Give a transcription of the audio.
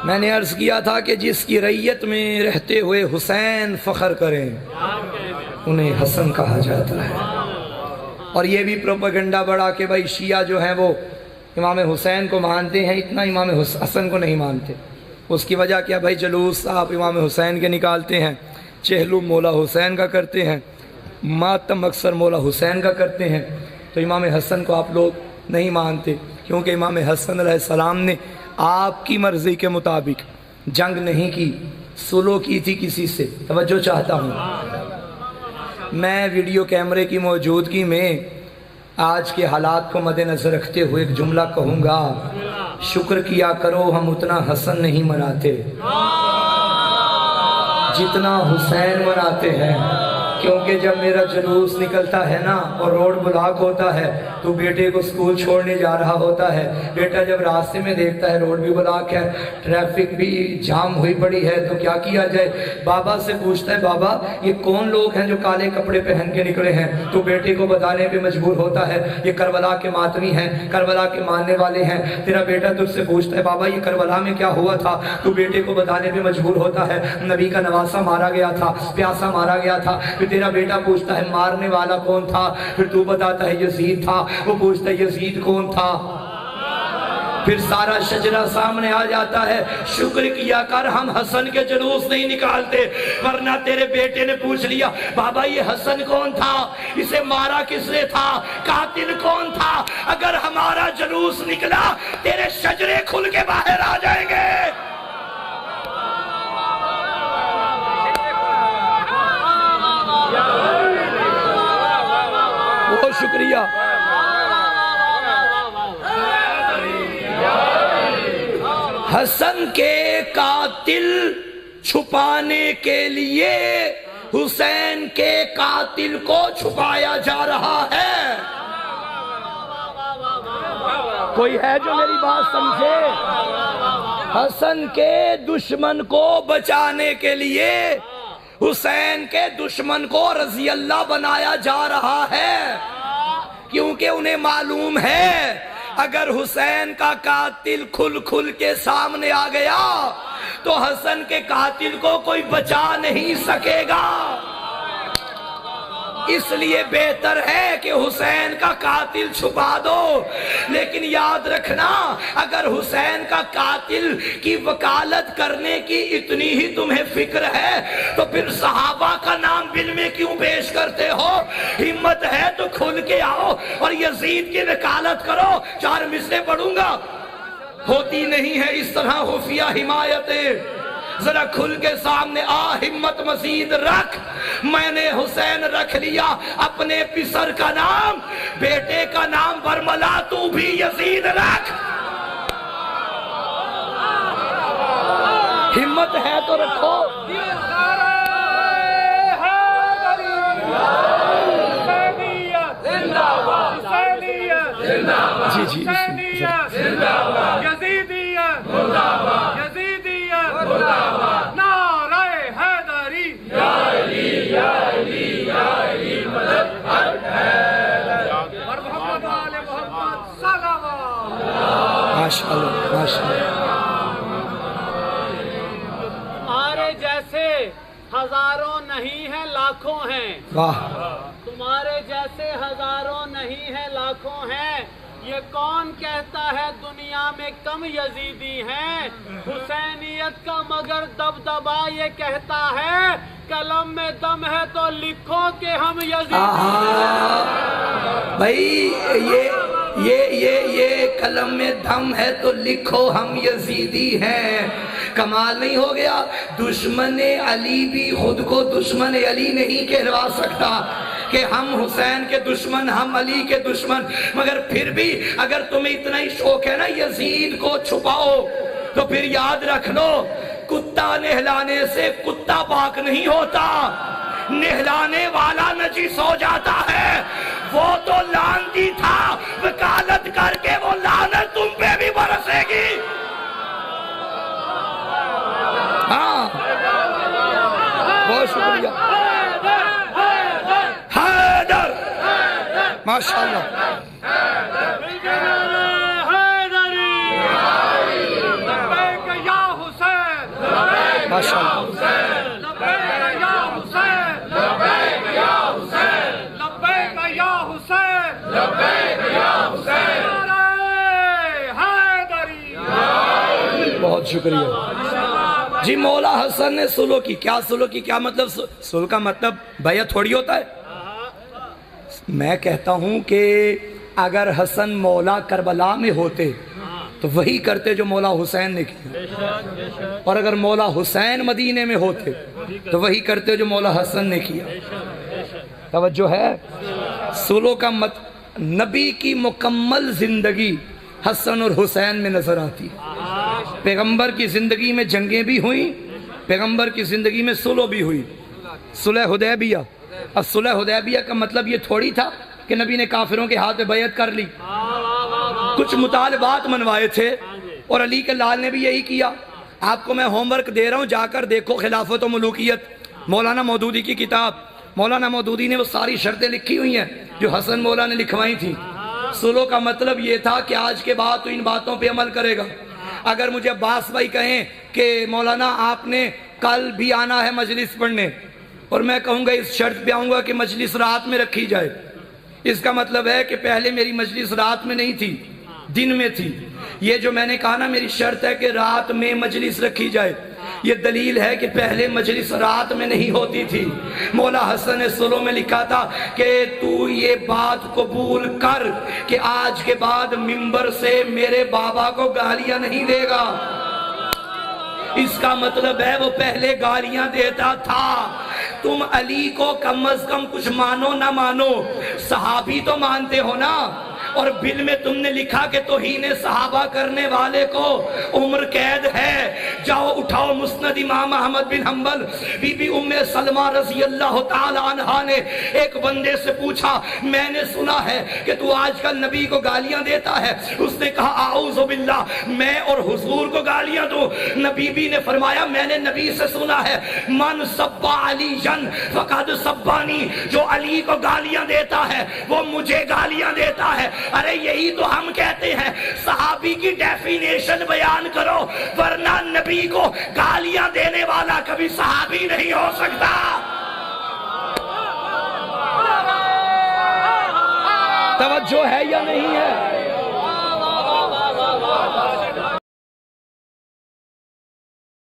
میں نے عرض کیا تھا کہ جس کی رعیت میں رہتے ہوئے حسین فخر کریں انہیں حسن کہا جاتا ہے. اور یہ بھی پروپیگنڈا بڑا کہ بھائی شیعہ جو ہیں وہ امام حسین کو مانتے ہیں، اتنا امام حسن کو نہیں مانتے. اس کی وجہ کیا بھائی؟ جلوس آپ امام حسین کے نکالتے ہیں، چہلم مولا حسین کا کرتے ہیں، ماتم اکثر مولا حسین کا کرتے ہیں، تو امام حسن کو آپ لوگ نہیں مانتے. کیونکہ امام حسن علیہ السلام نے آپ کی مرضی کے مطابق جنگ نہیں کی، سلو کی تھی کسی سے. توجہ چاہتا ہوں. میں ویڈیو کیمرے کی موجودگی میں آج کے حالات کو مد نظر رکھتے ہوئے ایک جملہ کہوں گا: شکر کیا کرو ہم اتنا حسن نہیں مناتے جتنا حسین مناتے ہیں. کیونکہ جب میرا جلوس نکلتا ہے نا اور روڈ بلاک ہوتا ہے تو بیٹے کو سکول چھوڑنے جا رہا ہوتا ہے، بیٹا جب راستے میں دیکھتا ہے روڈ بھی بلاک ہے، ٹریفک بھی جام ہوئی پڑی ہے، تو کیا کیا جائے؟ بابا سے پوچھتا ہے بابا یہ کون لوگ ہیں جو کالے کپڑے پہن کے نکلے ہیں؟ تو بیٹے کو بتانے پہ مجبور ہوتا ہے یہ کربلا کے ماتمی ہیں، کربلا کے ماننے والے ہیں. تیرا بیٹا تجھ سے پوچھتا ہے بابا یہ کربلا میں کیا ہوا تھا؟ تو بیٹے کو بتانے پہ مجبور ہوتا ہے نبی کا نواسہ مارا گیا تھا، پیاسا مارا گیا تھا. تیرا بیٹا پوچھتا ہے مارنے والا کون تھا؟ پھر تو بتاتا ہے یزید تھا. وہ پوچھتا ہے یزید کون تھا؟ پھر سارا شجرہ سامنے آ جاتا ہے. شکر کیا کر ہم حسن کے جلوس نہیں نکالتے، ورنہ تیرے بیٹے نے پوچھ لیا بابا یہ حسن کون تھا؟ اسے مارا کس نے تھا؟ قاتل کون تھا؟ اگر ہمارا جلوس نکلا تیرے شجرے کھل کے باہر آ جائیں گے. بہت شکریہ. حسن کے قاتل چھپانے کے لیے حسین کے قاتل کو چھپایا جا رہا ہے. کوئی ہے جو میری بات سمجھے؟ حسن کے دشمن کو بچانے کے لیے حسین کے دشمن کو رضی اللہ بنایا جا رہا ہے، کیونکہ انہیں معلوم ہے اگر حسین کا قاتل کھل کے سامنے آ گیا تو حسن کے قاتل کو کوئی بچا نہیں سکے گا. اس لیے بہتر ہے کہ حسین کا قاتل چھپا دو. لیکن یاد رکھنا اگر حسین کا قاتل کی وکالت کرنے کی اتنی ہی تمہیں فکر ہے تو پھر صحابہ کا نام بل میں کیوں پیش کرتے ہو؟ ہمت ہے تو کھل کے آؤ اور یزید کی وکالت کرو. 4 مصرے پڑھوں گا. ہوتی نہیں ہے اس طرح خفیہ حمایتیں. ذرا کھل کے سامنے آ، ہمت مزید رکھ. میں نے حسین رکھ لیا اپنے پسر کا نام، بیٹے کا نام برملا، تو بھی یزید رکھ. ہمت ہے تو رکھو. جی جی نعرہ حیدری یا علی یا علی یا علی مدد ہر اور محمد آل محمد صلوات. ماشاءاللہ ماشاءاللہ. تمہارے جیسے ہزاروں نہیں ہیں لاکھوں ہیں. واہ. تمہارے جیسے ہزاروں نہیں ہیں لاکھوں ہیں. یہ کون کہتا ہے دنیا میں کم یزیدی ہیں؟ حسینیت کا مگر دبدبا یہ کہتا ہے قلم میں دم ہے تو لکھو کہ ہم یزیدی ہیں. بھائی یہ قلم میں دم ہے تو لکھو ہم یزیدی ہیں. کمال نہیں ہو گیا؟ دشمن علی بھی خود کو دشمن علی نہیں کہلوا سکتا کہ ہم حسین کے دشمن، ہم علی کے دشمن. مگر پھر بھی اگر تمہیں اتنا ہی شوق ہے نا یزید کو چھپاؤ تو پھر یاد رکھ لو کتا نہلانے سے کتا پاک نہیں ہوتا، نہلانے والا نجس ہو جاتا ہے. وہ تو لعنتی تھا، وکالت کر کے وہ لعنت تم پہ بھی برسے گی. ہاں بہت شکریہ. حیدر ماشاءاللہ. حیدری یا ماشاء اللہ. لبیک یا حسین لبیک یا حسین لبیک یا حسین لبیک یا حسین نعرہ حیدری. بہت شکریہ جی. مولا حسن نے سلو کی. کیا سلو کی؟ کیا مطلب؟ سلو کا مطلب بیعت تھوڑی ہوتا ہے. میں کہتا ہوں کہ اگر حسن مولا کربلا میں ہوتے تو وہی کرتے جو مولا حسین نے کیا، اور اگر مولا حسین مدینے میں ہوتے تو وہی کرتے جو مولا حسن نے کیا. توجہ ہے. سلو کا نبی کی مکمل زندگی حسن اور حسین میں نظر آتی ہے. پیغمبر کی زندگی میں جنگیں بھی ہوئیں، پیغمبر کی زندگی میں صلح بھی ہوئی. صلح حدیبیہ. اب صلح حدیبیہ کا مطلب یہ تھوڑی تھا کہ نبی نے کافروں کے ہاتھ میں بیعت کر لی. کچھ مطالبات منوائے تھے اور علی کے لال نے بھی یہی کیا. آپ کو میں ہوم ورک دے رہا ہوں، جا کر دیکھو خلافت و ملوکیت، مولانا مودودی کی کتاب. مولانا مودودی نے وہ ساری شرطیں لکھی ہوئی ہیں جو حسن مولا نے لکھوائی تھیں. صلح کا مطلب یہ تھا کہ آج کے بعد تو ان باتوں پہ عمل کرے گا. اگر مجھے عباس بھائی کہیں کہ مولانا آپ نے کل بھی آنا ہے مجلس پڑھنے، اور میں کہوں گا اس شرط پہ آؤں گا کہ مجلس رات میں رکھی جائے، اس کا مطلب ہے کہ پہلے میری مجلس رات میں نہیں تھی، دن میں تھی. یہ جو میں نے کہا نا میری شرط ہے کہ رات میں مجلس رکھی جائے، یہ دلیل ہے کہ پہلے مجلس رات میں نہیں ہوتی تھی. مولا حسن نے سلو میں لکھا تھا کہ تو یہ بات قبول کر کہ آج کے بعد ممبر سے میرے بابا کو گالیاں نہیں دے گا. اس کا مطلب ہے وہ پہلے گالیاں دیتا تھا. تم علی کو کم از کم کچھ مانو نہ مانو، صحابی تو مانتے ہو نا. اور بل میں تم نے لکھا کہ توہین صحابہ کرنے والے کو عمر قید ہے. جاؤ اٹھاؤ مسند امام احمد بن حنبل. بی بی ام سلمہ رضی اللہ تعالی عنہا نے ایک بندے سے پوچھا میں نے سنا ہے کہ تو آج کل نبی کو گالیاں دیتا ہے. اس نے کہا اعوذ باللہ، میں اور حضور کو گالیاں دوں؟ نبی بی نے فرمایا میں نے نبی سے سنا ہے من سب علی جن فقد سبانی، جو علی کو گالیاں دیتا ہے وہ مجھے گالیاں دیتا ہے. ارے یہی تو ہم کہتے ہیں، صحابی کی ڈیفینیشن بیان کرو، ورنہ نبی کو گالیاں دینے والا کبھی صحابی نہیں ہو سکتا. توجہ ہے یا نہیں ہے؟